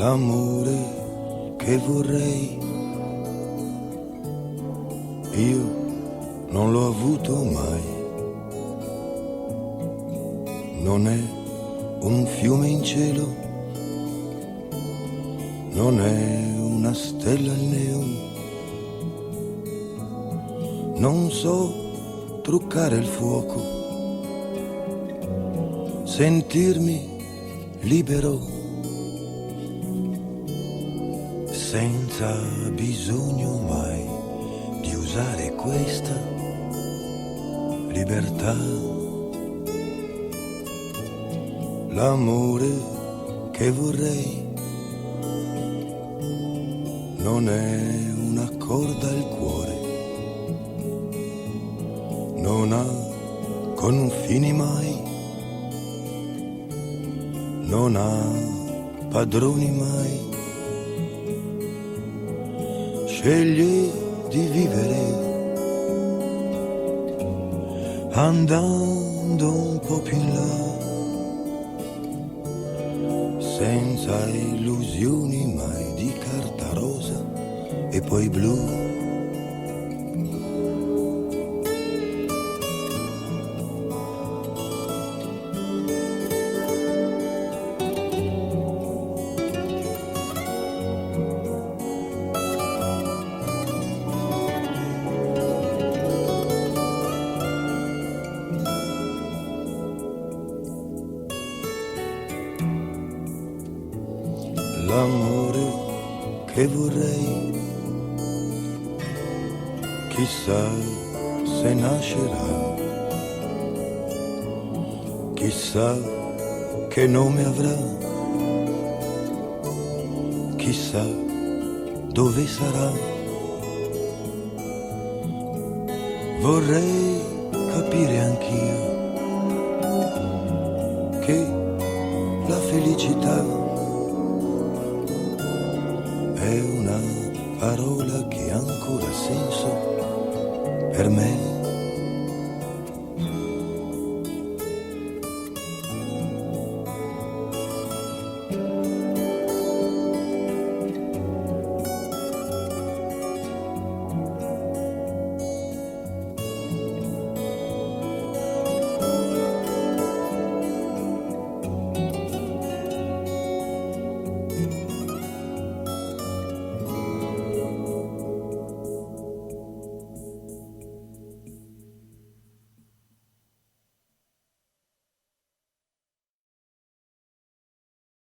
l'amore che vorrei, io non l'ho avuto mai. Non è un fiume in cielo, non è una stella al neon. Non so truccare il fuoco, sentirmi libero, senza bisogno mai di usare questa libertà. L'amore che vorrei non è una corda al cuore, non ha confini mai, non ha padroni mai. Sceglie di vivere andando un po' più in là, senza illusioni mai di carta rosa e poi blu. L'amore che vorrei, chissà se nascerà, chissà che nome avrà, chissà dove sarà. Vorrei capire anch'io che la felicità è una parola che ha ancora senso per me.